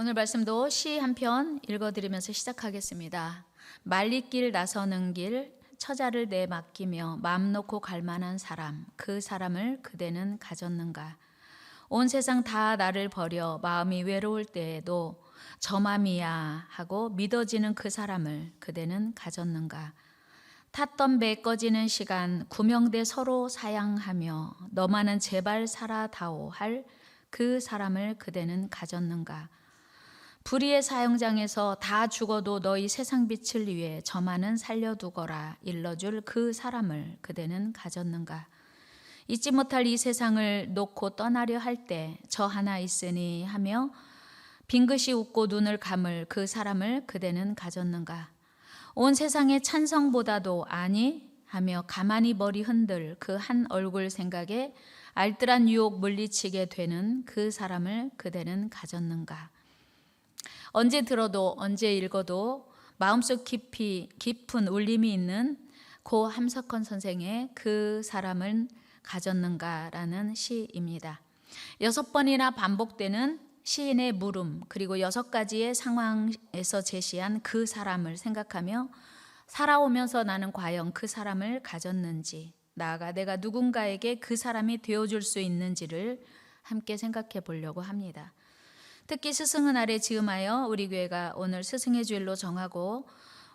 오늘 말씀도 시 한 편 읽어드리면서 시작하겠습니다. 말리길 나서는 길, 처자를 내 맡기며 마음 놓고 갈 만한 사람, 그 사람을 그대는 가졌는가? 온 세상 다 나를 버려 마음이 외로울 때에도 저 맘이야 하고 믿어지는 그 사람을 그대는 가졌는가? 탔던 배 꺼지는 시간 구명대 서로 사양하며 너만은 제발 살아다오 할 그 사람을 그대는 가졌는가? 불의의 사형장에서 다 죽어도 너희 세상 빛을 위해 저만은 살려두거라 일러줄 그 사람을 그대는 가졌는가? 잊지 못할 이 세상을 놓고 떠나려 할 때 저 하나 있으니 하며 빙긋이 웃고 눈을 감을 그 사람을 그대는 가졌는가? 온 세상의 찬성보다도 아니 하며 가만히 머리 흔들 그 한 얼굴 생각에 알뜰한 유혹 물리치게 되는 그 사람을 그대는 가졌는가? 언제 들어도 언제 읽어도 마음속 깊은 울림이 있는 고 함석헌 선생의 그 사람은 가졌는가라는 시입니다. 6번이나 반복되는 시인의 물음, 그리고 6가지의 상황에서 제시한 그 사람을 생각하며 살아오면서 나는 과연 그 사람을 가졌는지, 나아가 내가 누군가에게 그 사람이 되어줄 수 있는지를 함께 생각해 보려고 합니다. 특히 스승은 아래 즈음하여 우리 교회가 오늘 스승의 주일로 정하고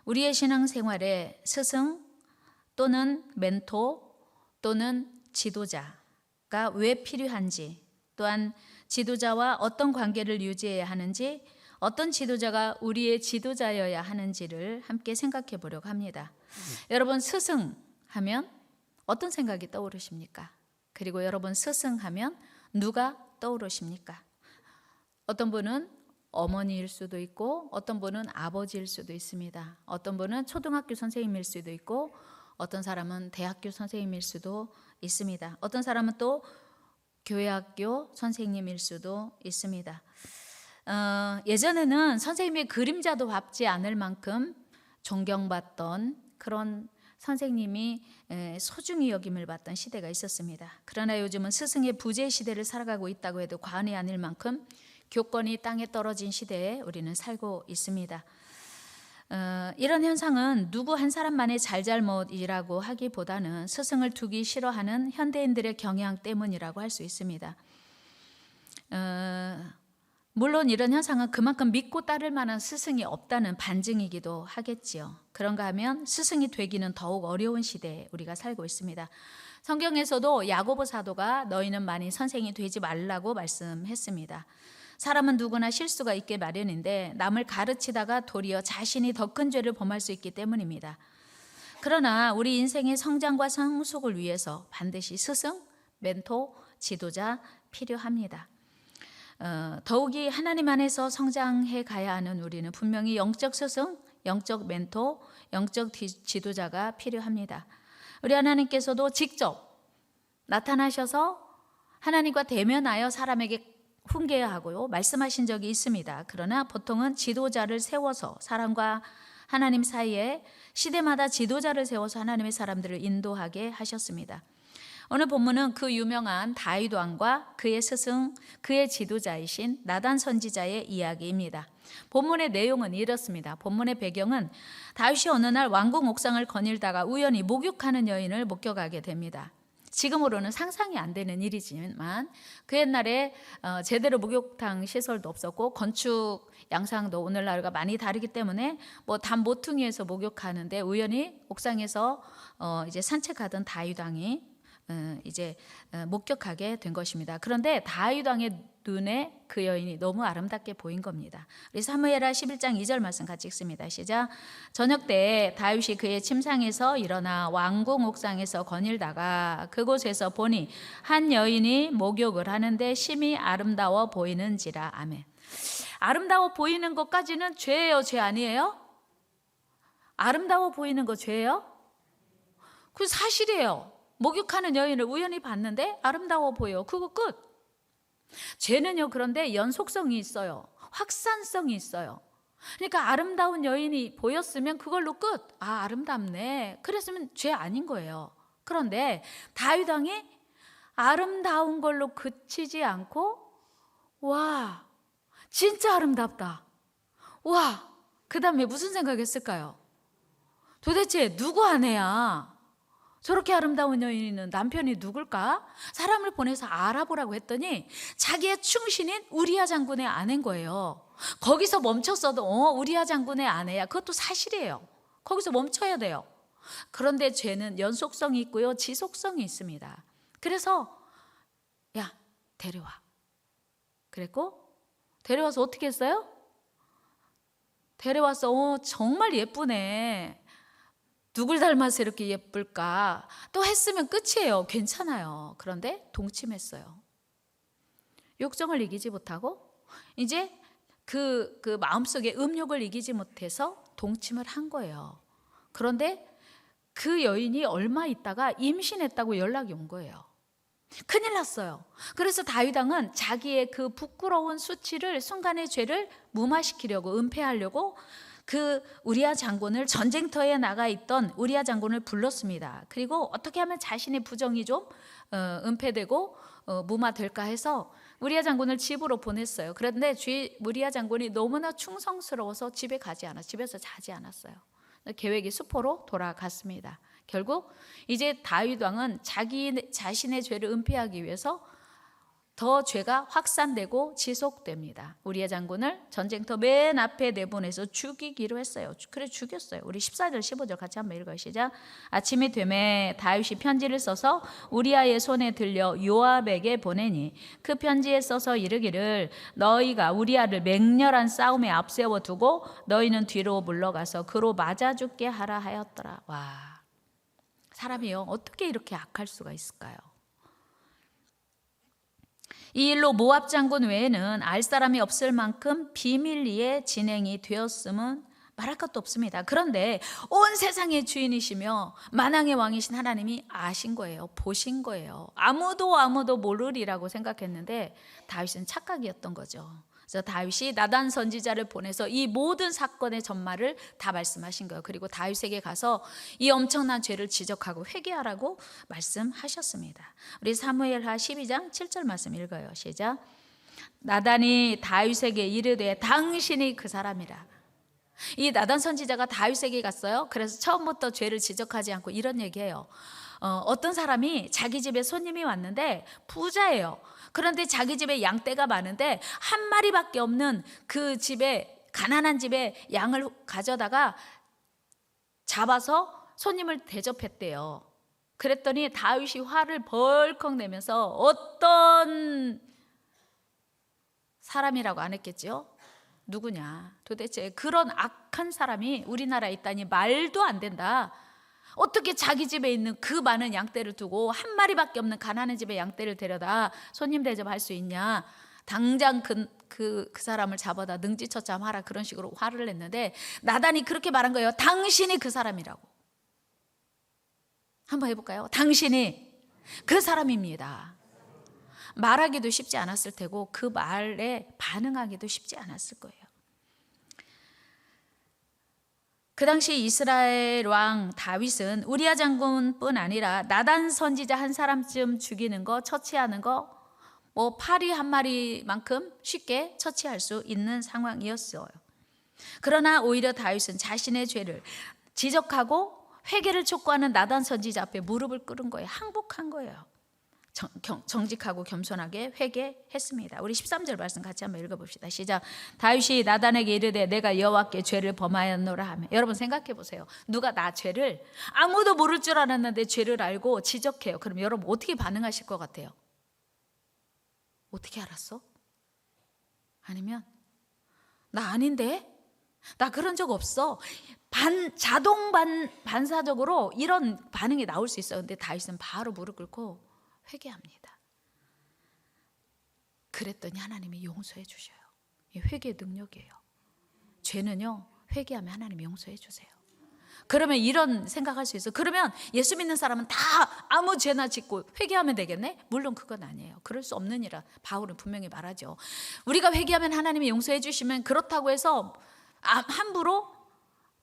우리의 신앙생활에 스승 또는 멘토 또는 지도자가 왜 필요한지, 또한 지도자와 어떤 관계를 유지해야 하는지, 어떤 지도자가 우리의 지도자여야 하는지를 함께 생각해 보려고 합니다. 여러분, 스승 하면 어떤 생각이 떠오르십니까? 그리고 여러분, 스승 하면 누가 떠오르십니까? 어떤 분은 어머니일 수도 있고, 어떤 분은 아버지일 수도 있습니다. 어떤 분은 초등학교 선생님일 수도 있고, 어떤 사람은 대학교 선생님일 수도 있습니다. 어떤 사람은 또 교회학교 선생님일 수도 있습니다. 예전에는 선생님의 그림자도 밟지 않을 만큼 존경받던 그런 선생님이 소중히 여김을 받던 시대가 있었습니다. 그러나 요즘은 스승의 부재 시대를 살아가고 있다고 해도 과언이 아닐 만큼 교권이 땅에 떨어진 시대에 우리는 살고 있습니다. 이런 현상은 누구 한 사람만의 잘잘못이라고 하기보다는 스승을 두기 싫어하는 현대인들의 경향 때문이라고 할 수 있습니다. 물론 이런 현상은 그만큼 믿고 따를 만한 스승이 없다는 반증이기도 하겠지요. 그런가 하면 스승이 되기는 더욱 어려운 시대에 우리가 살고 있습니다. 성경에서도 야고보 사도가 너희는 만일 선생이 되지 말라고 말씀했습니다. 사람은 누구나 실수가 있게 마련인데 남을 가르치다가 도리어 자신이 더 큰 죄를 범할 수 있기 때문입니다. 그러나 우리 인생의 성장과 성숙을 위해서 반드시 스승, 멘토, 지도자 필요합니다. 더욱이 하나님 안에서 성장해 가야 하는 우리는 분명히 영적 스승, 영적 멘토, 영적 지도자가 필요합니다. 우리 하나님께서도 직접 나타나셔서 하나님과 대면하여 사람에게 훈계하고요 말씀하신 적이 있습니다. 그러나 보통은 지도자를 세워서 사람과 하나님 사이에 시대마다 지도자를 세워서 하나님의 사람들을 인도하게 하셨습니다. 오늘 본문은 그 유명한 다윗 왕과 그의 스승, 그의 지도자이신 나단 선지자의 이야기입니다. 본문의 내용은 이렇습니다. 본문의 배경은 다윗이 어느 날 왕궁 옥상을 거닐다가 우연히 목욕하는 여인을 목격하게 됩니다. 지금으로는 상상이 안 되는 일이지만 그 옛날에 제대로 목욕탕 시설도 없었고 건축 양상도 오늘날과 많이 다르기 때문에 뭐 담 모퉁이에서 목욕하는데 우연히 옥상에서 이제 산책하던 다윗 왕이 이제 목격하게 된 것입니다. 그런데 다윗 왕의 눈에 그 여인이 너무 아름답게 보인 겁니다. 우리 사무엘하 11장 2절 말씀 같이 읽습니다. 시작. 저녁 때 다윗이 그의 침상에서 일어나 왕궁 옥상에서 거닐다가 그곳에서 보니 한 여인이 목욕을 하는데 심히 아름다워 보이는지라. 아멘. 아름다워 보이는 것까지는 죄예요, 죄 아니에요? 아름다워 보이는 거 죄예요? 그 사실이에요. 목욕하는 여인을 우연히 봤는데 아름다워 보여. 그거 끝. 죄는요, 그런데 연속성이 있어요. 확산성이 있어요. 그러니까 아름다운 여인이 보였으면 그걸로 끝. 아, 아름답네. 그랬으면 죄 아닌 거예요. 그런데 다윗 왕이 아름다운 걸로 그치지 않고 와, 진짜 아름답다. 와, 그 다음에 무슨 생각했을까요? 도대체 누구 아내야? 저렇게 아름다운 여인은 남편이 누굴까? 사람을 보내서 알아보라고 했더니 자기의 충신인 우리아 장군의 아내인 거예요. 거기서 멈췄어도 우리아 장군의 아내야. 그것도 사실이에요. 거기서 멈춰야 돼요. 그런데 죄는 연속성이 있고요, 지속성이 있습니다. 그래서 야, 데려와. 그랬고 데려와서 어떻게 했어요? 데려와서 정말 예쁘네. 누굴 닮아서 이렇게 예쁠까? 또 했으면 끝이에요. 괜찮아요. 그런데 동침했어요. 욕정을 이기지 못하고 이제 그 마음속에 음욕을 이기지 못해서 동침을 한 거예요. 그런데 그 여인이 얼마 있다가 임신했다고 연락이 온 거예요. 큰일 났어요. 그래서 다윗 왕은 자기의 그 부끄러운 수치를, 순간의 죄를 무마시키려고, 은폐하려고 그 우리아 장군을, 전쟁터에 나가 있던 우리아 장군을 불렀습니다. 그리고 어떻게 하면 자신의 부정이 좀 은폐되고 무마될까 해서 우리아 장군을 집으로 보냈어요. 그런데 우리아 장군이 너무나 충성스러워서 집에 가지 않았어요. 집에서 자지 않았어요. 계획이 수포로 돌아갔습니다. 결국 이제 다윗 왕은 자신의 죄를 은폐하기 위해서 더 죄가 확산되고 지속됩니다. 우리아 장군을 전쟁터 맨 앞에 내보내서 죽이기로 했어요. 그래 죽였어요. 우리 14절 15절 같이 한번 읽어요. 시작. 아침이 되매 다윗이 편지를 써서 우리아의 손에 들려 요압에게 보내니 그 편지에 써서 이르기를 너희가 우리아를 맹렬한 싸움에 앞세워 두고 너희는 뒤로 물러가서 그로 맞아 죽게 하라 하였더라. 와, 사람이요 어떻게 이렇게 악할 수가 있을까요? 이 일로 모압 장군 외에는 알 사람이 없을 만큼 비밀리에 진행이 되었음은 말할 것도 없습니다. 그런데 온 세상의 주인이시며 만왕의 왕이신 하나님이 아신 거예요. 보신 거예요. 아무도 모르리라고 생각했는데 다윗은 착각이었던 거죠. 그래서 다윗이 나단 선지자를 보내서 이 모든 사건의 전말을 다 말씀하신 거예요. 그리고 다윗에게 가서 이 엄청난 죄를 지적하고 회개하라고 말씀하셨습니다. 우리 사무엘하 12장 7절 말씀 읽어요. 시작. 나단이 다윗에게 이르되 당신이 그 사람이라. 이 나단 선지자가 다윗에게 갔어요. 그래서 처음부터 죄를 지적하지 않고 이런 얘기해요. 어떤 사람이 자기 집에 손님이 왔는데 부자예요. 그런데 자기 집에 양떼가 많은데 한 마리밖에 없는 그 집에, 가난한 집에 양을 가져다가 잡아서 손님을 대접했대요. 그랬더니 다윗이 화를 벌컥 내면서 어떤 사람이라고 안 했겠죠? 누구냐? 도대체 그런 악한 사람이 우리나라에 있다니 말도 안 된다. 어떻게 자기 집에 있는 그 많은 양떼를 두고 한 마리밖에 없는 가난한 집에 양떼를 데려다 손님 대접할 수 있냐? 당장 그 사람을 잡아다 능지처참하라, 그런 식으로 화를 냈는데 나단이 그렇게 말한 거예요. 당신이 그 사람이라고. 한번 해볼까요? 당신이 그 사람입니다. 말하기도 쉽지 않았을 테고 그 말에 반응하기도 쉽지 않았을 거예요. 그 당시 이스라엘 왕 다윗은 우리아 장군뿐 아니라 나단 선지자 한 사람쯤 죽이는 거, 처치하는 거, 파리 한 마리만큼 쉽게 처치할 수 있는 상황이었어요. 그러나 오히려 다윗은 자신의 죄를 지적하고 회개를 촉구하는 나단 선지자 앞에 무릎을 꿇은 거예요. 항복한 거예요. 정직하고 겸손하게 회개했습니다. 우리 13절 말씀 같이 한번 읽어봅시다. 시작. 다윗이 나단에게 이르되 내가 여호와께 죄를 범하였노라 하며. 여러분 생각해 보세요. 누가 나 죄를, 아무도 모를 줄 알았는데 죄를 알고 지적해요. 그럼 여러분 어떻게 반응하실 것 같아요? 어떻게 알았어? 아니면 나 아닌데? 나 그런 적 없어. 반사적으로 이런 반응이 나올 수 있어요. 근데 다윗은 바로 무릎 꿇고 회개합니다. 그랬더니 하나님이 용서해 주셔요. 회개의 능력이에요. 죄는요, 회개하면 하나님이 용서해 주세요. 그러면 이런 생각할 수 있어요. 그러면 예수 믿는 사람은 다 아무 죄나 짓고 회개하면 되겠네? 물론 그건 아니에요. 그럴 수 없느니라 바울은 분명히 말하죠. 우리가 회개하면 하나님이 용서해 주시면 그렇다고 해서 함부로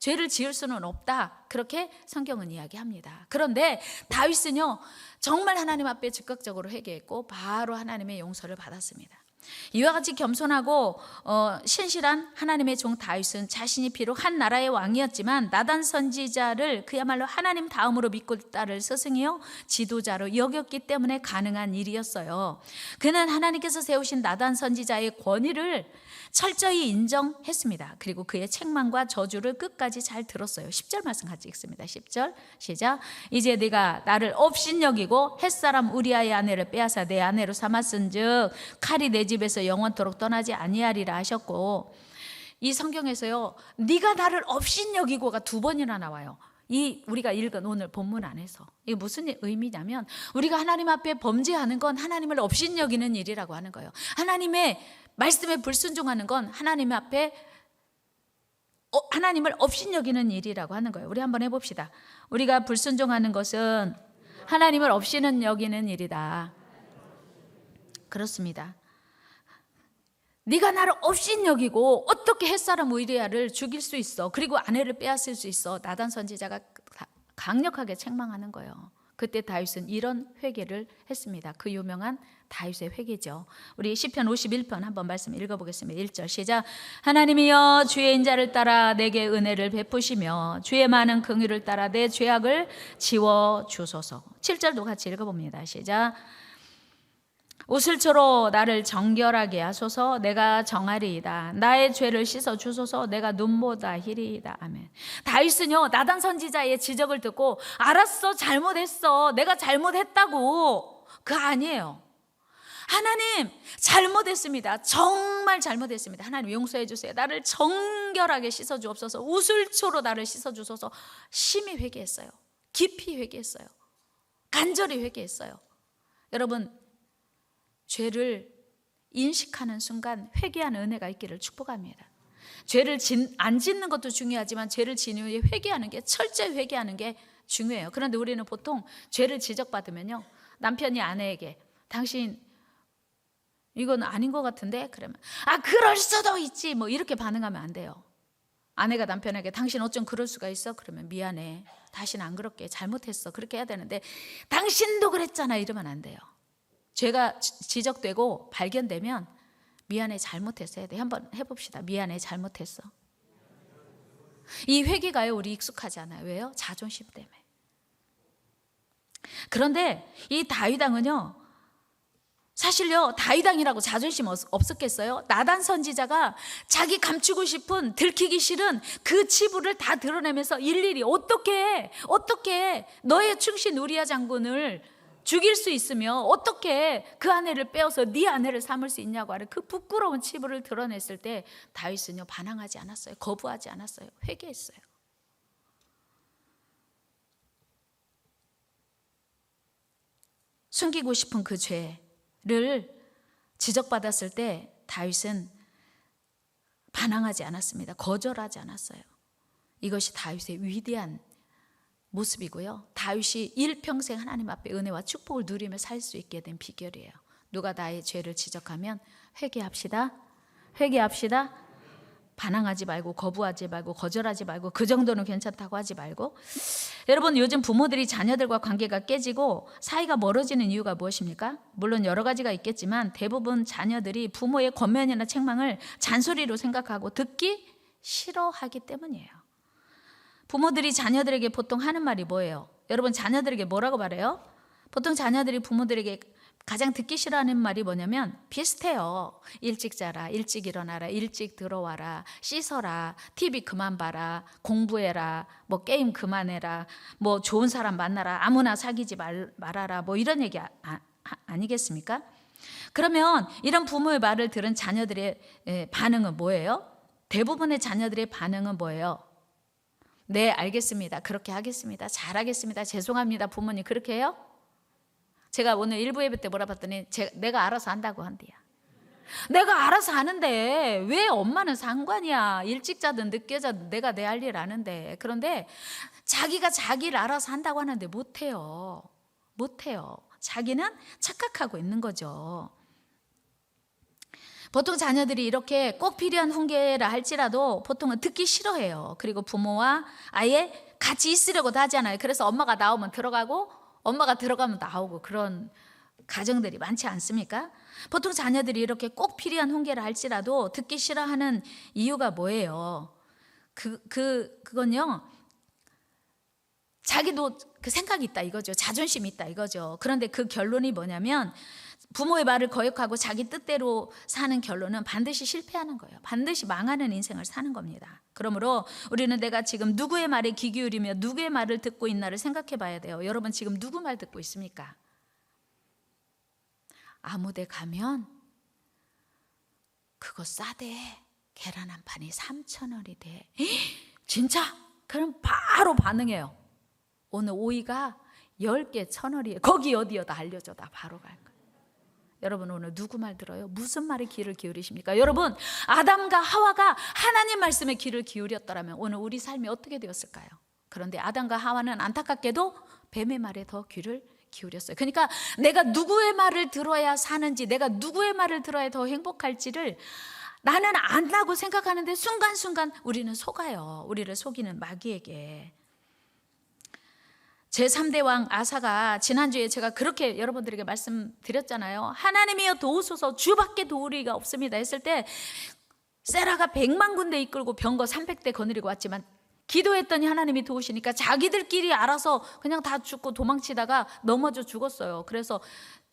죄를 지을 수는 없다. 그렇게 성경은 이야기합니다. 그런데 다윗은요, 정말 하나님 앞에 즉각적으로 회개했고 바로 하나님의 용서를 받았습니다. 이와 같이 겸손하고 신실한 하나님의 종 다윗은 자신이 비록 한 나라의 왕이었지만 나단 선지자를 그야말로 하나님 다음으로 믿고 따를 스승이요 지도자로 여겼기 때문에 가능한 일이었어요. 그는 하나님께서 세우신 나단 선지자의 권위를 철저히 인정했습니다. 그리고 그의 책망과 저주를 끝까지 잘 들었어요. 10절 말씀 같이 읽습니다. 10절 시작. 이제 네가 나를 업신여기고 햇사람 우리아의 아내를 빼앗아 내 아내로 삼았은즉 칼이 내 집에서 영원토록 떠나지 아니하리라 하셨고, 이 성경에서요 네가 나를 업신여기고가 두 번이나 나와요. 이 우리가 읽은 오늘 본문 안에서 이게 무슨 의미냐면, 우리가 하나님 앞에 범죄하는 건 하나님을 업신여기는 일이라고 하는 거예요. 하나님의 말씀에 불순종하는 건 하나님 앞에 하나님을 업신여기는 일이라고 하는 거예요. 우리 한번 해봅시다. 우리가 불순종하는 것은 하나님을 업신은 여기는 일이다. 그렇습니다. 네가 나를 업신여기고 어떻게 햇사람 우리아를 죽일 수 있어? 그리고 아내를 빼앗을 수 있어? 나단 선지자가 강력하게 책망하는 거예요. 그때 다윗은 이런 회개를 했습니다. 그 유명한 다윗의 회개죠. 우리 시편 51편 한번 말씀 읽어보겠습니다. 1절 시작. 하나님이여 주의 인자를 따라 내게 은혜를 베푸시며 주의 많은 긍휼을 따라 내 죄악을 지워 주소서. 7절도 같이 읽어봅니다. 시작. 우슬초로 나를 정결하게 하소서. 내가 정하리이다. 나의 죄를 씻어 주소서. 내가 눈보다 희리이다. 아멘. 다윗은요 나단 선지자의 지적을 듣고 알았어, 잘못했어, 내가 잘못했다고. 그거 아니에요. 하나님 잘못했습니다. 정말 잘못했습니다. 하나님 용서해 주세요. 나를 정결하게 씻어 주옵소서. 우슬초로 나를 씻어 주소서. 심히 회개했어요. 깊이 회개했어요. 간절히 회개했어요. 여러분, 죄를 인식하는 순간 회개하는 은혜가 있기를 축복합니다. 죄를 안 짓는 것도 중요하지만 죄를 지은 후에 회개하는 게, 철저히 회개하는 게 중요해요. 그런데 우리는 보통 죄를 지적받으면요 남편이 아내에게 당신 이건 아닌 것 같은데? 그러면 그럴 수도 있지 뭐 이렇게 반응하면 안 돼요. 아내가 남편에게 당신 어쩜 그럴 수가 있어? 그러면 미안해, 다시는 안 그럴게, 잘못했어, 그렇게 해야 되는데 당신도 그랬잖아 이러면 안 돼요. 죄가 지적되고 발견되면 미안해, 잘못했어 해야 돼. 한번 해봅시다. 미안해, 잘못했어. 이 회개가요 우리 익숙하지 않아요. 왜요? 자존심 때문에. 그런데 이 다윗왕은요 사실요 다윗왕이라고 자존심 없었겠어요? 나단 선지자가 자기 감추고 싶은, 들키기 싫은 그 치부를 다 드러내면서 일일이 어떻게 너의 충신 우리아 장군을 죽일 수 있으며 어떻게 그 아내를 빼어서 네 아내를 삼을 수 있냐고 하는 그 부끄러운 치부를 드러냈을 때 다윗은요 반항하지 않았어요. 거부하지 않았어요. 회개했어요. 숨기고 싶은 그 죄를 지적받았을 때 다윗은 반항하지 않았습니다. 거절하지 않았어요. 이것이 다윗의 위대한 모습이고요. 다윗이 일평생 하나님 앞에 은혜와 축복을 누리며 살 수 있게 된 비결이에요. 누가 나의 죄를 지적하면 회개합시다. 회개합시다. 반항하지 말고, 거부하지 말고, 거절하지 말고, 그 정도는 괜찮다고 하지 말고. 여러분, 요즘 부모들이 자녀들과 관계가 깨지고 사이가 멀어지는 이유가 무엇입니까? 물론 여러 가지가 있겠지만 대부분 자녀들이 부모의 권면이나 책망을 잔소리로 생각하고 듣기 싫어하기 때문이에요. 부모들이 자녀들에게 보통 하는 말이 뭐예요? 여러분, 자녀들에게 뭐라고 말해요? 보통 자녀들이 부모들에게 가장 듣기 싫어하는 말이 뭐냐면 비슷해요. 일찍 자라, 일찍 일어나라, 일찍 들어와라, 씻어라, TV 그만 봐라, 공부해라, 뭐 게임 그만해라, 뭐 좋은 사람 만나라, 아무나 사귀지 말아라, 뭐 이런 얘기 아니겠습니까? 그러면 이런 부모의 말을 들은 자녀들의 반응은 뭐예요? 대부분의 자녀들의 반응은 뭐예요? 네, 알겠습니다. 그렇게 하겠습니다. 잘하겠습니다. 죄송합니다. 부모님 그렇게 해요? 제가 오늘 일부 예배 때 물어봤더니 내가 알아서 한다고 한대요. 내가 알아서 하는데 왜 엄마는 상관이야. 일찍 자든 늦게 자든 내가 내 할 일 아는데. 그런데 자기가 자기를 알아서 한다고 하는데 못해요. 못해요. 자기는 착각하고 있는 거죠. 보통 자녀들이 이렇게 꼭 필요한 훈계라 할지라도 보통은 듣기 싫어해요. 그리고 부모와 아예 같이 있으려고도 하잖아요. 그래서 엄마가 나오면 들어가고 엄마가 들어가면 나오고 그런 가정들이 많지 않습니까? 보통 자녀들이 이렇게 꼭 필요한 훈계를 할지라도 듣기 싫어하는 이유가 뭐예요? 그건요, 자기도 그 생각이 있다 이거죠. 자존심이 있다 이거죠. 그런데 그 결론이 뭐냐면 부모의 말을 거역하고 자기 뜻대로 사는 결론은 반드시 실패하는 거예요. 반드시 망하는 인생을 사는 겁니다. 그러므로 우리는 내가 지금 누구의 말에 귀 기울이며 누구의 말을 듣고 있나를 생각해 봐야 돼요. 여러분 지금 누구 말 듣고 있습니까? 아무 데 가면 그거 싸대. 계란 한 판이 3,000원이 돼. 진짜? 그럼 바로 반응해요. 오늘 오이가 10개 1,000원이에요. 거기 어디요? 나 알려줘. 나 바로 갈 거야. 여러분 오늘 누구 말 들어요? 무슨 말에 귀를 기울이십니까? 여러분 아담과 하와가 하나님 말씀에 귀를 기울였더라면 오늘 우리 삶이 어떻게 되었을까요? 그런데 아담과 하와는 안타깝게도 뱀의 말에 더 귀를 기울였어요. 그러니까 내가 누구의 말을 들어야 사는지, 내가 누구의 말을 들어야 더 행복할지를 나는 안다고 생각하는데 순간순간 우리는 속아요. 우리를 속이는 마귀에게. 제3대 왕 아사가 지난주에 제가 그렇게 여러분들에게 말씀드렸잖아요. 하나님이여 도우소서, 주밖에 도울 이가 없습니다 했을 때 세라가 100만 군대 이끌고 병거 300대 거느리고 왔지만 기도했더니 하나님이 도우시니까 자기들끼리 알아서 그냥 다 죽고 도망치다가 넘어져 죽었어요. 그래서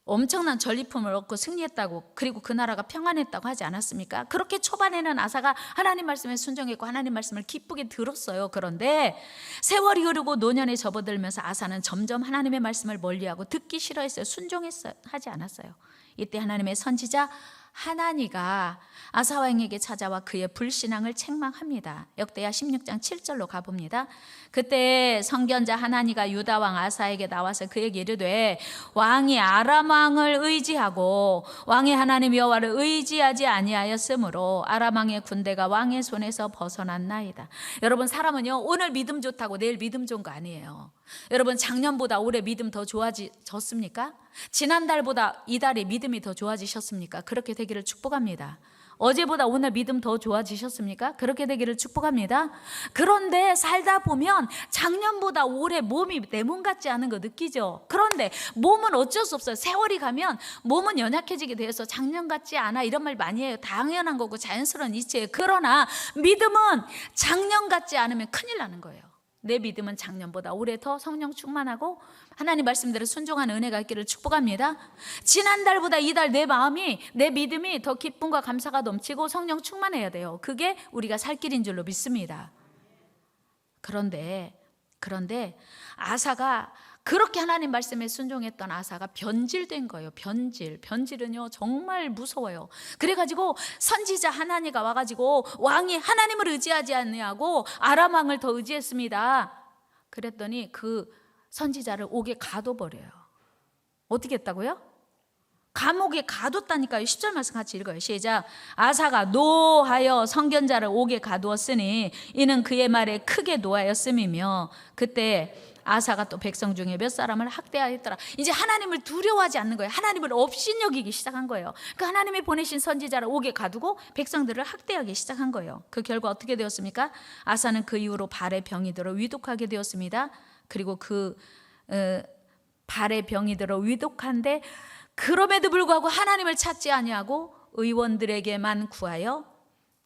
엄청난 전리품을 얻고 승리했다고, 그리고 그 나라가 평안했다고 하지 않았습니까? 그렇게 초반에는 아사가 하나님 말씀에 순종했고 하나님 말씀을 기쁘게 들었어요. 그런데 세월이 흐르고 노년에 접어들면서 아사는 점점 하나님의 말씀을 멀리하고 듣기 싫어했어요. 순종하지 않았어요. 이때 하나님의 선지자 하나니가 아사 왕에게 찾아와 그의 불신앙을 책망합니다. 역대하 16장 7절로 가봅니다. 그때 선견자 하나니가 유다 왕 아사에게 나와서 그에게 이르되 왕이 아람 왕을 의지하고 왕의 하나님 여호와를 의지하지 아니하였으므로 아람 왕의 군대가 왕의 손에서 벗어났나이다. 여러분 사람은요 오늘 믿음 좋다고 내일 믿음 좋은 거 아니에요. 여러분 작년보다 올해 믿음 더 좋아졌습니까? 지난달보다 이달에 믿음이 더 좋아지셨습니까? 그렇게 되기를 축복합니다. 어제보다 오늘 믿음 더 좋아지셨습니까? 그렇게 되기를 축복합니다. 그런데 살다 보면 작년보다 올해 몸이 내 몸 같지 않은 거 느끼죠? 그런데 몸은 어쩔 수 없어요. 세월이 가면 몸은 연약해지게 돼서 작년 같지 않아 이런 말 많이 해요. 당연한 거고 자연스러운 이치예요. 그러나 믿음은 작년 같지 않으면 큰일 나는 거예요. 내 믿음은 작년보다 올해 더 성령 충만하고 하나님 말씀대로 순종하는 은혜가 있기를 축복합니다. 지난달보다 이달 내 마음이, 내 믿음이 더 기쁨과 감사가 넘치고 성령 충만해야 돼요. 그게 우리가 살 길인 줄로 믿습니다. 그런데 아사가 그렇게 하나님 말씀에 순종했던 아사가 변질된 거예요. 변질은요 정말 무서워요. 그래가지고 선지자 하나니가 와가지고 왕이 하나님을 의지하지 않냐고 아람 왕을 더 의지했습니다. 그랬더니 그 선지자를 옥에 가둬버려요. 어떻게 했다고요? 감옥에 가뒀다니까요. 10절 말씀 같이 읽어요. 시작. 아사가 노하여 선견자를 옥에 가두었으니 이는 그의 말에 크게 노하였음이며 그때 아사가 또 백성 중에 몇 사람을 학대하였더라. 이제 하나님을 두려워하지 않는 거예요. 하나님을 업신여기기 시작한 거예요. 그 하나님이 보내신 선지자를 옥에 가두고 백성들을 학대하기 시작한 거예요. 그 결과 어떻게 되었습니까? 아사는 그 이후로 발에 병이 들어 위독하게 되었습니다. 그리고 그 발에 병이 들어 위독한데 그럼에도 불구하고 하나님을 찾지 아니하고 의원들에게만 구하여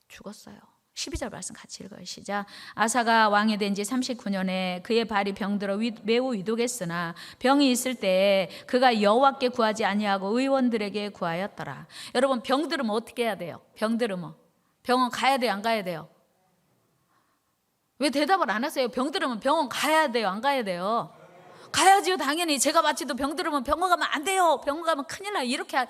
죽었어요. 12절 말씀 같이 읽어요. 시작. 아사가 왕이 된 지 39년에 그의 발이 병들어 매우 위독했으나 병이 있을 때 그가 여호와께 구하지 아니하고 의원들에게 구하였더라. 여러분 병 들으면 어떻게 해야 돼요? 병 들으면 병원 가야 돼요? 안 가야 돼요? 왜 대답을 안 하세요? 병 들으면 병원 가야 돼요? 안 가야 돼요? 가야지요. 당연히. 제가 마치도 병 들으면 병원 가면 안 돼요. 병원 가면 큰일 나요. 이렇게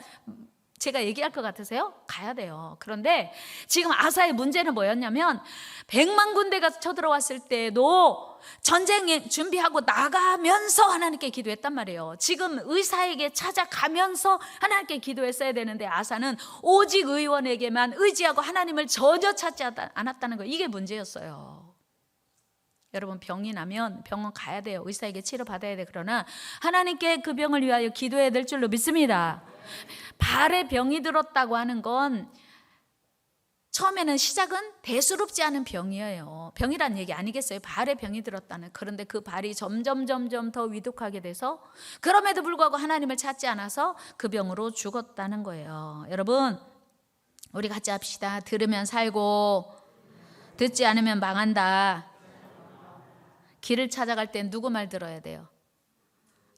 제가 얘기할 것 같으세요? 가야 돼요. 그런데 지금 아사의 문제는 뭐였냐면 100만 군대가 쳐들어왔을 때도 전쟁 준비하고 나가면서 하나님께 기도했단 말이에요. 지금 의사에게 찾아가면서 하나님께 기도했어야 되는데 아사는 오직 의원에게만 의지하고 하나님을 전혀 찾지 않았다는 거, 이게 문제였어요. 여러분 병이 나면 병원 가야 돼요. 의사에게 치료받아야 돼. 그러나 하나님께 그 병을 위하여 기도해야 될 줄로 믿습니다. 발에 병이 들었다고 하는 건 처음에는 시작은 대수롭지 않은 병이에요. 병이란 얘기 아니겠어요? 발에 병이 들었다는. 그런데 그 발이 점점 더 위독하게 돼서 그럼에도 불구하고 하나님을 찾지 않아서 그 병으로 죽었다는 거예요. 여러분, 우리 같이 합시다. 들으면 살고 듣지 않으면 망한다. 길을 찾아갈 땐 누구 말 들어야 돼요?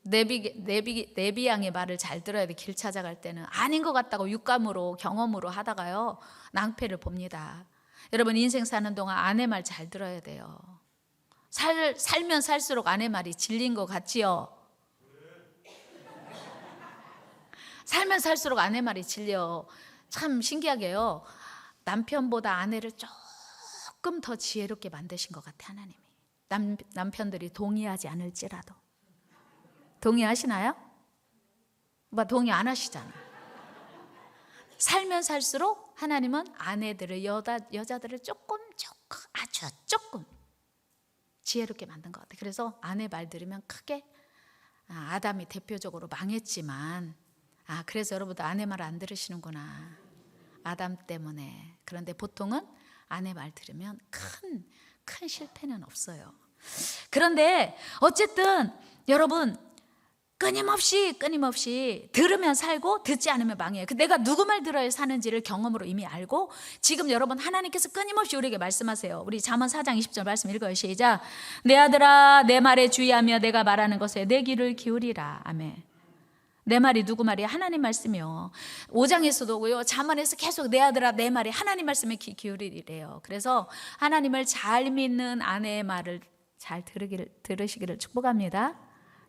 내비 양의 말을 잘 들어야 돼. 길 찾아갈 때는 아닌 것 같다고 육감으로 경험으로 하다가요 낭패를 봅니다. 여러분, 인생 사는 동안 아내 말 잘 들어야 돼요. 살면 살수록 아내 말이 진리인 것 같지요? 살면 살수록 아내 말이 진려. 참 신기하게요, 남편보다 아내를 조금 더 지혜롭게 만드신 것 같아 하나님이. 남편들이 동의하지 않을지라도. 동의하시나요? 뭐 동의 안 하시잖아. 살면 살수록 하나님은 아내들을 여자들을 아주 조금 지혜롭게 만든 것 같아요. 그래서 아내 말 들으면 크게, 아담이 대표적으로 망했지만, 그래서 여러분도 아내 말 안 들으시는구나, 아담 때문에. 그런데 보통은 아내 말 들으면 큰 실패는 없어요. 그런데 어쨌든 여러분, 끊임없이 들으면 살고 듣지 않으면 망해요. 내가 누구 말 들어야 사는지를 경험으로 이미 알고, 지금 여러분 하나님께서 끊임없이 우리에게 말씀하세요. 우리 잠언 4장 20절 말씀 읽어요. 시작. 내 아들아, 내 말에 주의하며 내가 말하는 것에 내 귀를 기울이라. 아멘. 내 말이 누구 말이야? 하나님 말씀이요. 5장에서도고요, 잠언에서 계속 내 아들아 내 말이 하나님 말씀에 귀 기울이래요. 그래서 하나님을 잘 믿는 아내의 말을 잘 들으시기를 축복합니다.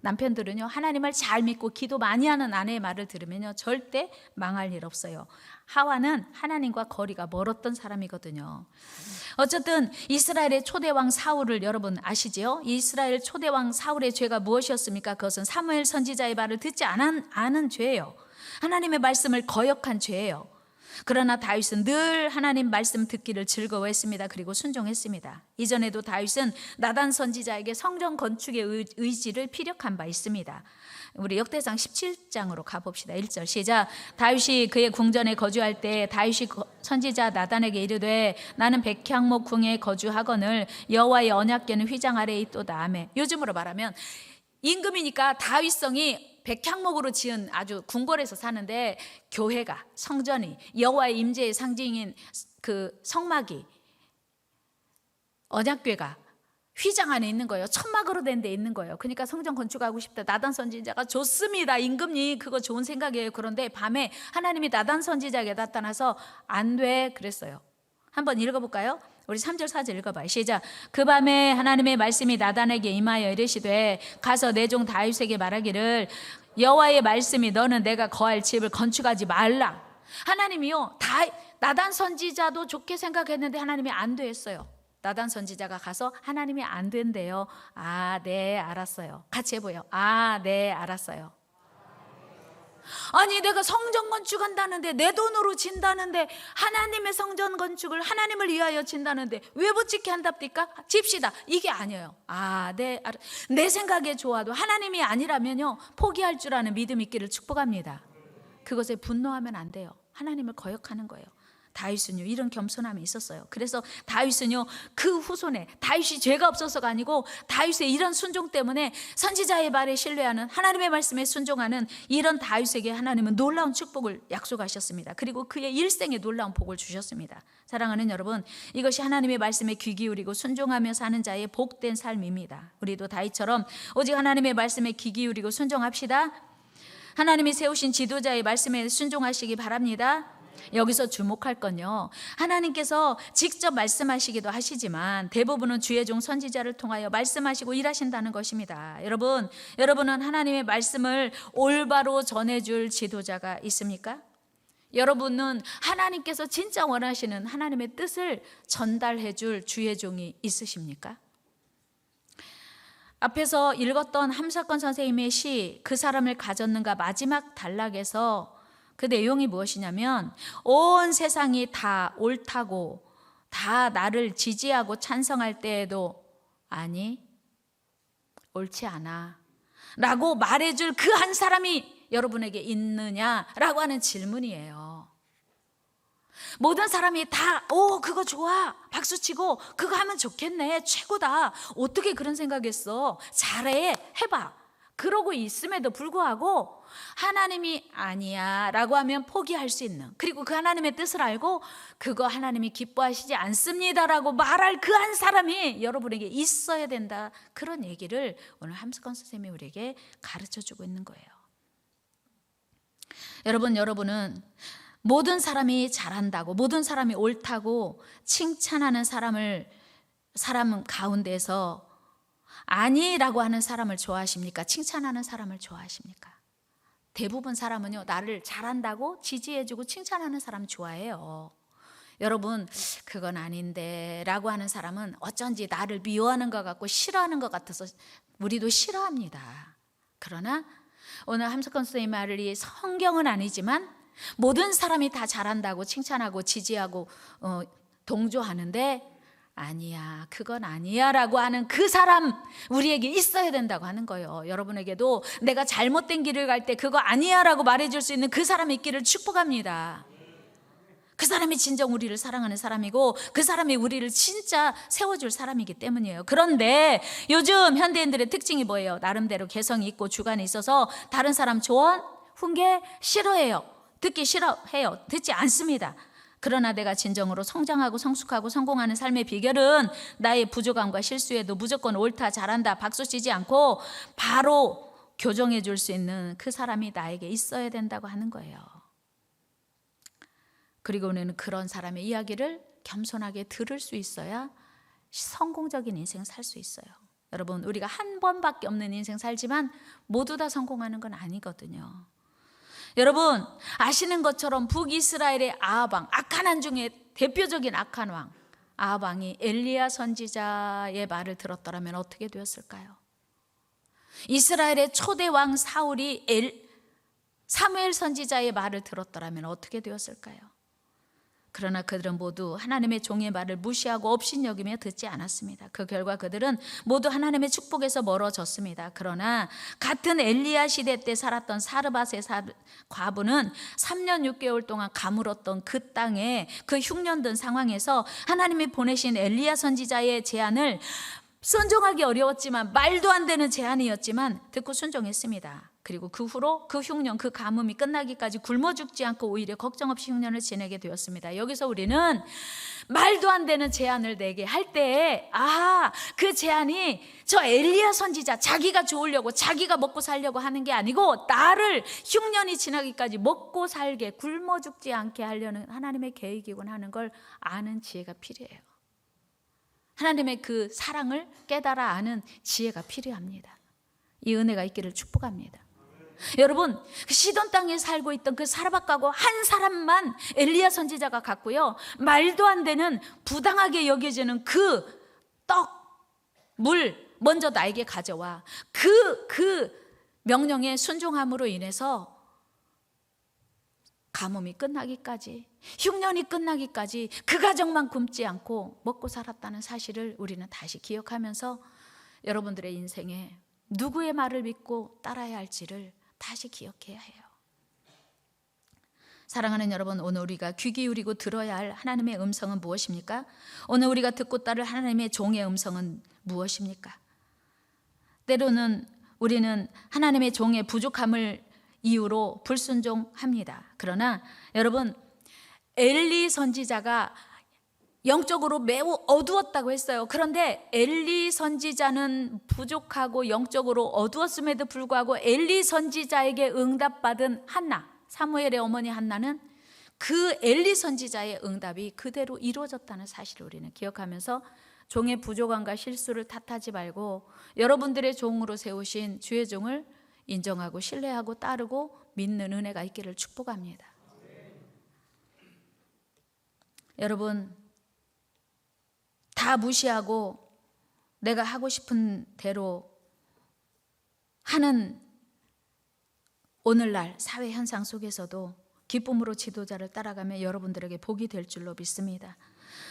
남편들은요, 하나님을 잘 믿고 기도 많이 하는 아내의 말을 들으면요 절대 망할 일 없어요. 하와는 하나님과 거리가 멀었던 사람이거든요. 어쨌든 이스라엘의 초대왕 사울을 여러분 아시지요? 이스라엘 초대왕 사울의 죄가 무엇이었습니까? 그것은 사무엘 선지자의 말을 듣지 않은 죄예요. 하나님의 말씀을 거역한 죄예요. 그러나 다윗은 늘 하나님 말씀 듣기를 즐거워했습니다. 그리고 순종했습니다. 이전에도 다윗은 나단 선지자에게 성전 건축의 의지를 피력한 바 있습니다. 우리 역대상 17장으로 가봅시다. 1절 시작. 다윗이 그의 궁전에 거주할 때 다윗이 선지자 나단에게 이르되 나는 백향목 궁에 거주하거늘 여호와의 언약궤는 휘장 아래에 있도다. 아멘. 요즘으로 말하면 임금이니까 다윗성이 백향목으로 지은 아주 궁궐에서 사는데, 교회가, 성전이, 여호와의 임재의 상징인 그 성막이, 언약궤가 휘장 안에 있는 거예요. 천막으로 된 데 있는 거예요. 그러니까 성전 건축하고 싶다. 나단 선지자가 좋습니다. 임금님 그거 좋은 생각이에요. 그런데 밤에 하나님이 나단 선지자에게 나타나서 안 돼 그랬어요. 한번 읽어볼까요? 우리 3절 4절 읽어봐요. 시작. 그 밤에 하나님의 말씀이 나단에게 임하여 이르시되 가서 내 종 다윗에게 말하기를 여호와의 말씀이 너는 내가 거할 집을 건축하지 말라. 하나님이요, 나단 선지자도 좋게 생각했는데 하나님이 안 돼 했어요. 나단 선지자가 가서 하나님이 안 된대요. 네 알았어요. 같이 해보요. 네 알았어요. 아니 내가 성전 건축한다는데, 내 돈으로 진다는데, 하나님의 성전 건축을 하나님을 위하여 진다는데 왜 못 짓게 한답니까? 집시다. 이게 아니에요. 네, 내 생각에 좋아도 하나님이 아니라면요 포기할 줄 아는 믿음 있기를 축복합니다. 그것에 분노하면 안 돼요. 하나님을 거역하는 거예요. 다윗은요 이런 겸손함이 있었어요. 그래서 다윗은요 그 후손에, 다윗이 죄가 없어서가 아니고 다윗의 이런 순종 때문에 선지자의 말에 신뢰하는, 하나님의 말씀에 순종하는 이런 다윗에게 하나님은 놀라운 축복을 약속하셨습니다. 그리고 그의 일생에 놀라운 복을 주셨습니다. 사랑하는 여러분, 이것이 하나님의 말씀에 귀 기울이고 순종하며 사는 자의 복된 삶입니다. 우리도 다윗처럼 오직 하나님의 말씀에 귀 기울이고 순종합시다. 하나님이 세우신 지도자의 말씀에 순종하시기 바랍니다. 여기서 주목할 건요, 하나님께서 직접 말씀하시기도 하시지만 대부분은 주의 종 선지자를 통하여 말씀하시고 일하신다는 것입니다. 여러분은 하나님의 말씀을 올바로 전해줄 지도자가 있습니까? 여러분은 하나님께서 진짜 원하시는 하나님의 뜻을 전달해줄 주의 종이 있으십니까? 앞에서 읽었던 함사건 선생님의 시 그 사람을 가졌는가 마지막 단락에서 그 내용이 무엇이냐면, 온 세상이 다 옳다고 다 나를 지지하고 찬성할 때에도 아니 옳지 않아 라고 말해줄 그 한 사람이 여러분에게 있느냐라고 하는 질문이에요. 모든 사람이 다 그거 좋아, 박수치고 그거 하면 좋겠네, 최고다, 어떻게 그런 생각했어, 잘해, 해봐, 그러고 있음에도 불구하고 하나님이 아니야 라고 하면 포기할 수 있는, 그리고 그 하나님의 뜻을 알고 그거 하나님이 기뻐하시지 않습니다 라고 말할 그 한 사람이 여러분에게 있어야 된다, 그런 얘기를 오늘 함석헌 선생님이 우리에게 가르쳐주고 있는 거예요. 여러분은 모든 사람이 잘한다고, 모든 사람이 옳다고 칭찬하는 사람 가운데서 아니라고 하는 사람을 좋아하십니까? 칭찬하는 사람을 좋아하십니까? 대부분 사람은요, 나를 잘한다고 지지해주고 칭찬하는 사람 좋아해요. 여러분, 그건 아닌데 라고 하는 사람은 어쩐지 나를 미워하는 것 같고 싫어하는 것 같아서 우리도 싫어합니다. 그러나 오늘 함석헌 선생님 말이 성경은 아니지만 모든 사람이 다 잘한다고 칭찬하고 지지하고 동조하는데 아니야, 그건 아니야 라고 하는 그 사람 우리에게 있어야 된다고 하는 거예요. 여러분에게도 내가 잘못된 길을 갈 때 그거 아니야 라고 말해줄 수 있는 그 사람이 있기를 축복합니다. 그 사람이 진정 우리를 사랑하는 사람이고 그 사람이 우리를 진짜 세워줄 사람이기 때문이에요. 그런데 요즘 현대인들의 특징이 뭐예요? 나름대로 개성이 있고 주관이 있어서 다른 사람 조언, 훈계 싫어해요. 듣기 싫어해요. 듣지 않습니다. 그러나 내가 진정으로 성장하고 성숙하고 성공하는 삶의 비결은 나의 부족함과 실수에도 무조건 옳다, 잘한다, 박수치지 않고 바로 교정해 줄 수 있는 그 사람이 나에게 있어야 된다고 하는 거예요. 그리고 우리는 그런 사람의 이야기를 겸손하게 들을 수 있어야 성공적인 인생 살 수 있어요. 여러분, 우리가 한 번밖에 없는 인생 살지만 모두 다 성공하는 건 아니거든요. 여러분, 아시는 것처럼 북이스라엘의 아합 왕, 악한 왕 중에 대표적인 악한 왕 아합 왕이 엘리야 선지자의 말을 들었더라면 어떻게 되었을까요? 이스라엘의 초대 왕 사울이 사무엘 선지자의 말을 들었더라면 어떻게 되었을까요? 그러나 그들은 모두 하나님의 종의 말을 무시하고 업신여기며 듣지 않았습니다. 그 결과 그들은 모두 하나님의 축복에서 멀어졌습니다. 그러나 같은 엘리야 시대 때 살았던 사르밧의 과부는 3년 6개월 동안 가물었던 그 땅에 그 흉년된 상황에서 하나님이 보내신 엘리야 선지자의 제안을 순종하기 어려웠지만 말도 안 되는 제안이었지만 듣고 순종했습니다. 그리고 그 후로 그 흉년, 그 가뭄이 끝나기까지 굶어 죽지 않고 오히려 걱정 없이 흉년을 지내게 되었습니다. 여기서 우리는 말도 안 되는 제안을 내게 할 때 그 제안이 저 엘리야 선지자 자기가 좋으려고 자기가 먹고 살려고 하는 게 아니고 나를 흉년이 지나기까지 먹고 살게 굶어 죽지 않게 하려는 하나님의 계획이군 하는 걸 아는 지혜가 필요해요. 하나님의 그 사랑을 깨달아 아는 지혜가 필요합니다. 이 은혜가 있기를 축복합니다. 여러분, 시돈 땅에 살고 있던 그 사르밧 가고 한 사람만 엘리야 선지자가 갔고요, 말도 안 되는 부당하게 여겨지는 그 떡, 물 먼저 나에게 가져와. 그 명령에 순종함으로 인해서 가뭄이 끝나기까지, 흉년이 끝나기까지 그 가정만 굶지 않고 먹고 살았다는 사실을 우리는 다시 기억하면서 여러분들의 인생에 누구의 말을 믿고 따라야 할지를 다시 기억해야 해요. 사랑하는 여러분, 오늘 우리가 귀 기울이고 들어야 할 하나님의 음성은 무엇입니까? 오늘 우리가 듣고 따를 하나님의 종의 음성은 무엇입니까? 때로는 우리는 하나님의 종의 부족함을 이유로 불순종합니다. 그러나 여러분, 엘리 선지자가 영적으로 매우 어두웠다고 했어요. 그런데 엘리 선지자는 부족하고 영적으로 어두웠음에도 불구하고 엘리 선지자에게 응답받은 한나, 사무엘의 어머니 한나는 그 엘리 선지자의 응답이 그대로 이루어졌다는 사실을 우리는 기억하면서 종의 부족함과 실수를 탓하지 말고 여러분들의 종으로 세우신 주의 종을 인정하고 신뢰하고 따르고 믿는 은혜가 있기를 축복합니다. 여러분, 다 무시하고 내가 하고 싶은 대로 하는 오늘날 사회 현상 속에서도 기쁨으로 지도자를 따라가며 여러분들에게 복이 될 줄로 믿습니다.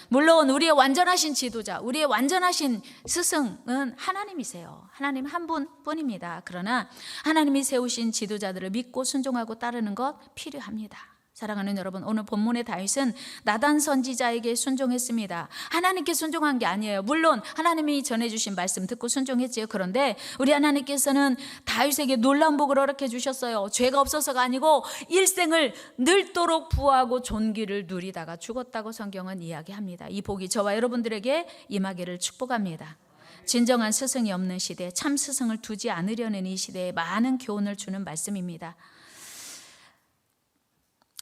물론 우리의 완전하신 지도자, 우리의 완전하신 스승은 하나님이세요. 하나님 한 분뿐입니다. 그러나 하나님이 세우신 지도자들을 믿고 순종하고 따르는 것 필요합니다. 사랑하는 여러분, 오늘 본문의 다윗은 나단 선지자에게 순종했습니다. 하나님께 순종한 게 아니에요. 물론 하나님이 전해주신 말씀 듣고 순종했지요. 그런데 우리 하나님께서는 다윗에게 놀라운 복을 허락해 주셨어요. 죄가 없어서가 아니고 일생을 늙도록 부하고 존귀를 누리다가 죽었다고 성경은 이야기합니다. 이 복이 저와 여러분들에게 임하기를 축복합니다. 진정한 스승이 없는 시대, 참 스승을 두지 않으려는 이 시대에 많은 교훈을 주는 말씀입니다.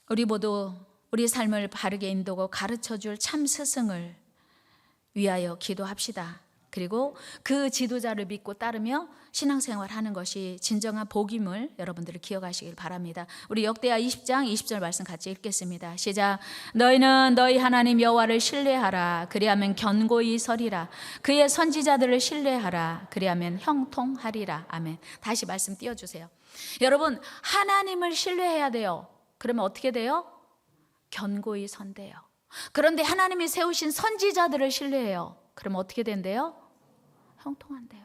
우리 모두 우리 삶을 바르게 인도고 가르쳐줄 참 스승을 위하여 기도합시다. 그리고 그 지도자를 믿고 따르며 신앙생활하는 것이 진정한 복임을 여러분들이 기억하시길 바랍니다. 우리 역대하 20장 20절 말씀 같이 읽겠습니다. 시작. 너희는 너희 하나님 여호와를 신뢰하라. 그리하면 견고히 서리라. 그의 선지자들을 신뢰하라. 그리하면 형통하리라. 아멘. 다시 말씀 띄워주세요. 여러분, 하나님을 신뢰해야 돼요. 그러면 어떻게 돼요? 견고히 선대요. 그런데 하나님이 세우신 선지자들을 신뢰해요. 그러면 어떻게 된대요? 형통한대요.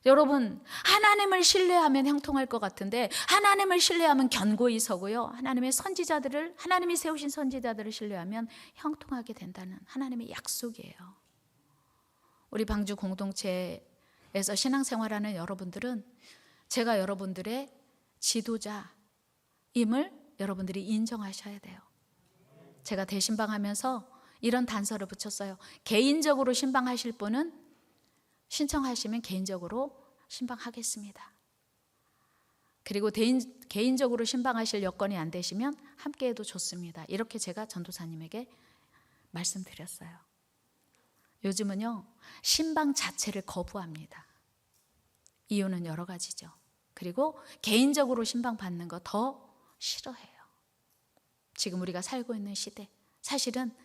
여러분, 하나님을 신뢰하면 형통할 것 같은데 하나님을 신뢰하면 견고히 서고요. 하나님의 선지자들을, 하나님이 세우신 선지자들을 신뢰하면 형통하게 된다는 하나님의 약속이에요. 우리 방주 공동체에서 신앙생활하는 여러분들은 제가 여러분들의 지도자 임을 여러분들이 인정하셔야 돼요. 제가 대신방하면서 이런 단서를 붙였어요. 개인적으로 신방하실 분은 신청하시면 개인적으로 신방하겠습니다. 그리고 개인적으로 신방하실 여건이 안 되시면 함께해도 좋습니다. 이렇게 제가 전도사님에게 말씀드렸어요. 요즘은요, 신방 자체를 거부합니다. 이유는 여러 가지죠. 그리고 개인적으로 신방 받는 거 더 싫어해요. 지금 우리가 살고 있는 시대, 사실은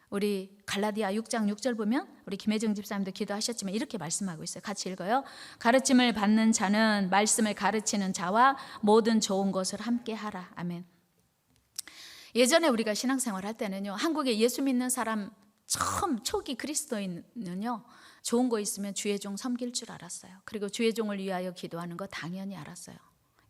우리 갈라디아 6장 6절 보면 우리 김혜정 집사님도 기도하셨지만 이렇게 말씀하고 있어요. 같이 읽어요. 가르침을 받는 자는 말씀을 가르치는 자와 모든 좋은 것을 함께 하라. 아멘. 예전에 우리가 신앙생활 할 때는요, 한국에 예수 믿는 사람 처음 초기 그리스도인은요, 좋은 거 있으면 주의 종 섬길 줄 알았어요. 그리고 주의 종을 위하여 기도하는 거 당연히 알았어요.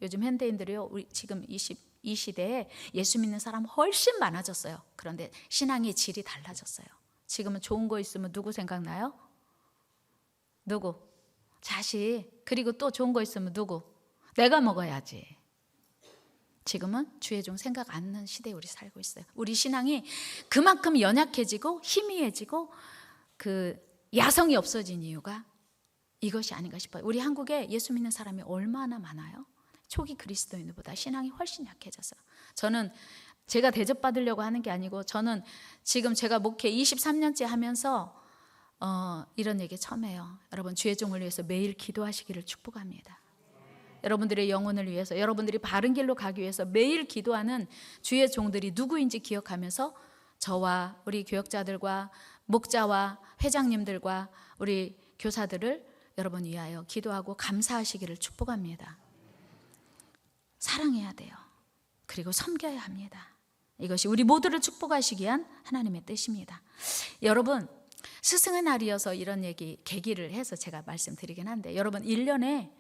요즘 현대인들이요, 우리 지금 이 시대에 예수 믿는 사람 훨씬 많아졌어요. 그런데 신앙의 질이 달라졌어요. 지금은 좋은 거 있으면 누구 생각나요? 누구? 자식. 그리고 또 좋은 거 있으면 누구? 내가 먹어야지. 지금은 주의 종 생각 안 나는 시대에 우리 살고 있어요. 우리 신앙이 그만큼 연약해지고 희미해지고 그 야성이 없어진 이유가 이것이 아닌가 싶어요. 우리 한국에 예수 믿는 사람이 얼마나 많아요? 초기 그리스도인들보다 신앙이 훨씬 약해져서, 저는 제가 대접받으려고 하는 게 아니고, 저는 지금 제가 목회 23년째 하면서 이런 얘기 처음 해요. 여러분, 주의 종을 위해서 매일 기도하시기를 축복합니다. 여러분들의 영혼을 위해서, 여러분들이 바른 길로 가기 위해서 매일 기도하는 주의 종들이 누구인지 기억하면서 저와 우리 교역자들과 목자와 회장님들과 우리 교사들을 여러분 위하여 기도하고 감사하시기를 축복합니다. 사랑해야 돼요. 그리고 섬겨야 합니다. 이것이 우리 모두를 축복하시기 위한 하나님의 뜻입니다. 여러분, 스승의 날이어서 이런 얘기 계기를 해서 제가 말씀드리긴 한데, 여러분 1년에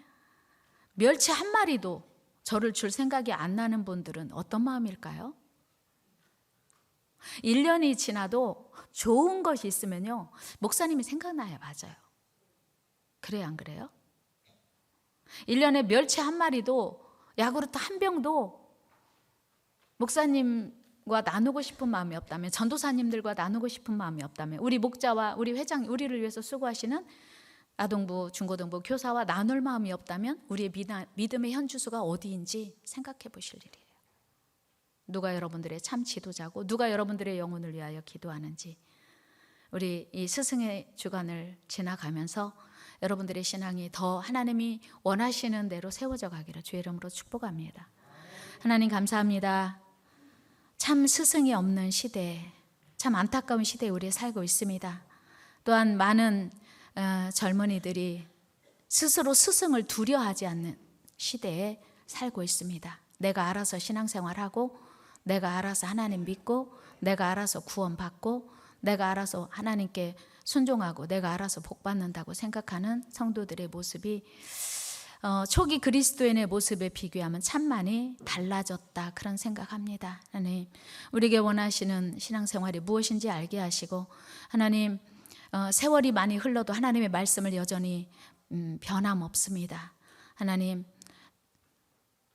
멸치 한 마리도 저를 줄 생각이 안 나는 분들은 어떤 마음일까요? 1년이 지나도 좋은 것이 있으면요, 목사님이 생각나요. 맞아요. 그래요, 안 그래요? 1년에 멸치 한 마리도, 야구르트 한 병도 목사님과 나누고 싶은 마음이 없다면, 전도사님들과 나누고 싶은 마음이 없다면, 우리 목자와 우리 회장, 우리를 위해서 수고하시는 아동부, 중고등부 교사와 나눌 마음이 없다면 우리의 믿음의 현주소가 어디인지 생각해 보실 일이에요. 누가 여러분들의 참 지도자고 누가 여러분들의 영혼을 위하여 기도하는지, 우리 이 스승의 주간을 지나가면서 여러분들의 신앙이 더 하나님이 원하시는 대로 세워져 가기를 주의 이름으로 축복합니다. 하나님 감사합니다. 참 스승이 없는 시대, 참 안타까운 시대에 우리 살고 있습니다. 또한 많은 젊은이들이 스스로 스승을 두려워하지 않는 시대에 살고 있습니다. 내가 알아서 신앙생활하고, 내가 알아서 하나님 믿고, 내가 알아서 구원받고, 내가 알아서 하나님께 순종하고, 내가 알아서 복받는다고 생각하는 성도들의 모습이 초기 그리스도인의 모습에 비교하면 참 많이 달라졌다, 그런 생각합니다. 하나님, 우리에게 원하시는 신앙생활이 무엇인지 알게 하시고, 하나님, 세월이 많이 흘러도 하나님의 말씀을 여전히 변함없습니다. 하나님,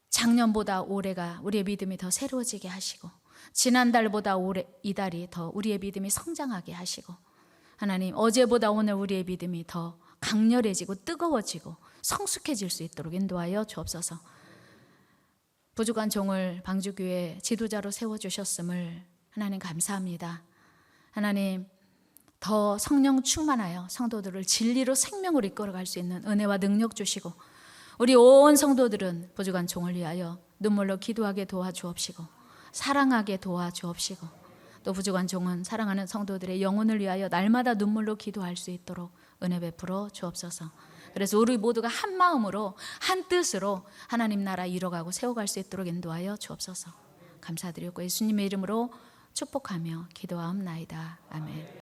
작년보다 올해가 우리의 믿음이 더 새로워지게 하시고, 지난달보다 이달이 더 우리의 믿음이 성장하게 하시고, 하나님, 어제보다 오늘 우리의 믿음이 더 강렬해지고 뜨거워지고 성숙해질 수 있도록 인도하여 주옵소서. 부족한 종을 방주교회 지도자로 세워주셨음을 하나님 감사합니다. 하나님, 더 성령 충만하여 성도들을 진리로 생명으로 이끌어갈 수 있는 은혜와 능력 주시고, 우리 온 성도들은 부족한 종을 위하여 눈물로 기도하게 도와주옵시고, 사랑하게 도와주옵시고, 또 부족한 종은 사랑하는 성도들의 영혼을 위하여 날마다 눈물로 기도할 수 있도록 은혜 베풀어 주옵소서. 그래서 우리 모두가 한 마음으로 한 뜻으로 하나님 나라 이뤄가고 세워갈 수 있도록 인도하여 주옵소서. 감사드리고 예수님의 이름으로 축복하며 기도하옵나이다. 아멘.